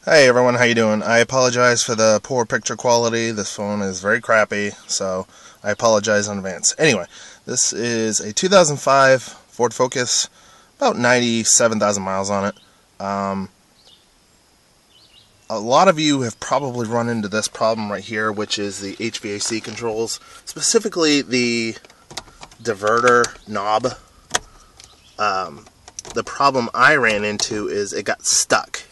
Hey everyone, how you doing? I apologize for the poor picture quality. This phone is very crappy, so I apologize in advance. Anyway, this is a 2005 Ford Focus, about 97,000 miles on it. A lot of you have probably run into this problem right here, which is the HVAC controls, specifically the diverter knob. The problem I ran into is it got stuck.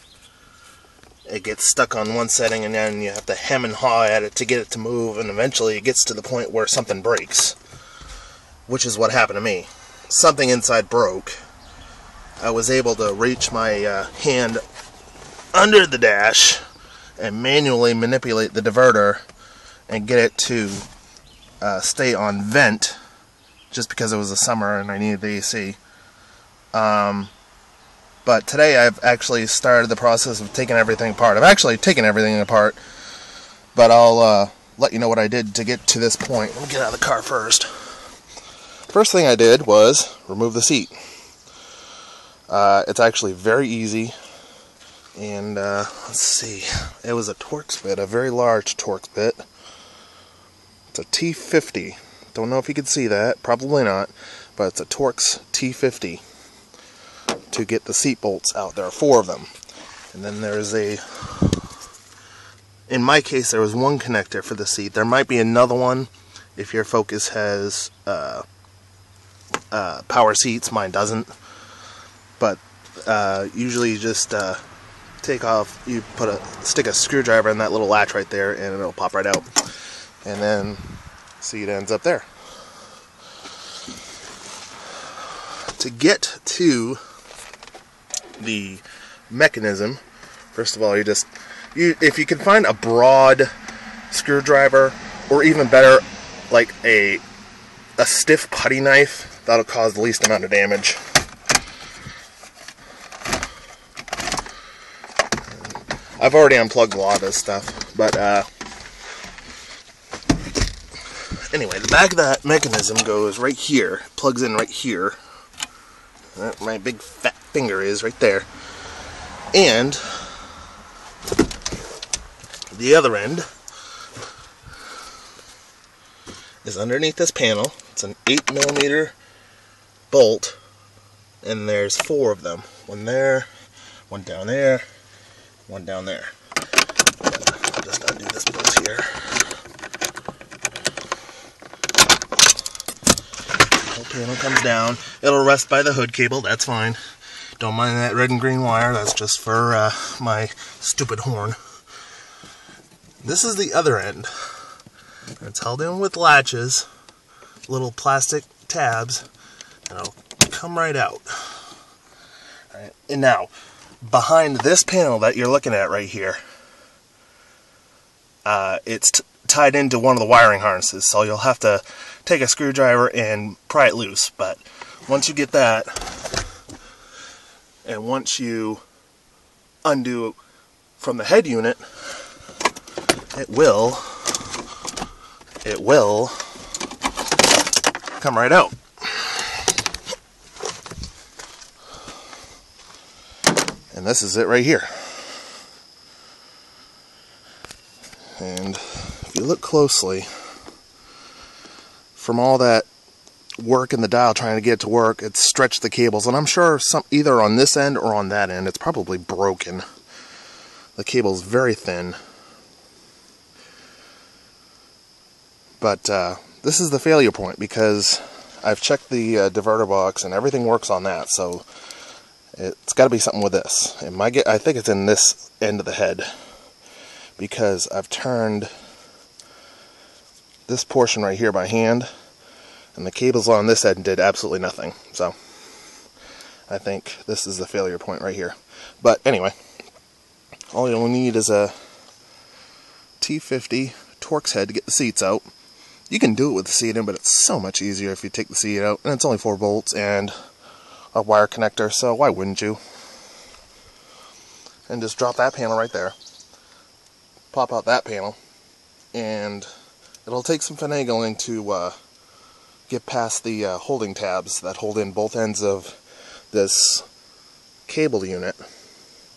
It gets stuck on one setting, and then you have to hem and haw at it to get it to move, and eventually it gets to the point where something breaks, which is what happened to me. Something inside broke. I was able to reach my hand under the dash and manually manipulate the diverter and get it to stay on vent, just because it was the summer and I needed the AC. But today I've actually started the process of taking everything apart. I've actually taken everything apart, but I'll let you know what I did to get to this point. Let me get out of the car first. First thing I did was remove the seat. It's actually very easy, and let's see. It was a Torx bit, a very large Torx bit. It's a T50. Don't know if you can see that, probably not, but it's a Torx T50. To get the seat bolts out. There are 4 of them. And then there's in my case, there was one connector for the seat. There might be another one if your Focus has power seats. Mine doesn't. But usually you just take off, you stick a screwdriver in that little latch right there, and it'll pop right out. And then seat ends up there. To get to the mechanism, first of all, if you can find a broad screwdriver, or even better, like a stiff putty knife, that'll cause the least amount of damage. I've already unplugged a lot of this stuff, but anyway, the back of that mechanism goes right here, plugs in right here. My big fat finger is right there, and the other end is underneath this panel. It's an 8mm bolt, and there's 4 of them. One there, one down there, one down there. I'll just undo this bolt here. The whole panel comes down. It'll rest by the hood cable, that's fine. Don't mind that red and green wire, that's just for my stupid horn. This is the other end. It's held in with latches, little plastic tabs, and it'll come right out. All right. And now, behind this panel that you're looking at right here, it's tied into one of the wiring harnesses, so you'll have to take a screwdriver and pry it loose. But once you get that, and once you undo from the head unit, it will come right out. And this is it right here. And if you look closely, from all that work in the dial trying to get it to work, it's stretched the cables, and I'm sure either on this end or on that end it's probably broken. The cable's very thin. But this is the failure point, because I've checked the diverter box and everything works on that, so it's got to be something with this. I think it's in this end of the head, because I've turned this portion right here by hand, and the cables on this end did absolutely nothing. So I think this is the failure point right here. But anyway, all you'll need is a T50 Torx head to get the seats out. You can do it with the seat in, but it's so much easier if you take the seat out. And it's only 4 bolts and a wire connector, so why wouldn't you? And just drop that panel right there. Pop out that panel, and it'll take some finagling to get past the holding tabs that hold in both ends of this cable unit.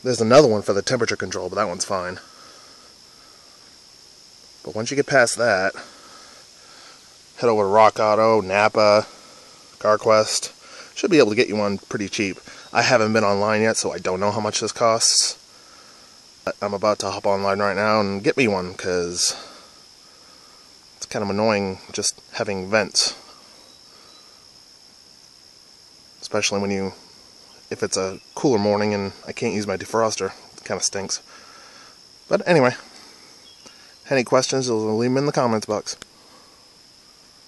There's another one for the temperature control, but that one's fine. But once you get past that, head over to Rock Auto, Napa, CarQuest. Should be able to get you one pretty cheap. I haven't been online yet, so I don't know how much this costs. But I'm about to hop online right now and get me one, because it's kind of annoying just having vents. Especially if it's a cooler morning and I can't use my defroster. It kind of stinks. But anyway, any questions, leave them in the comments box.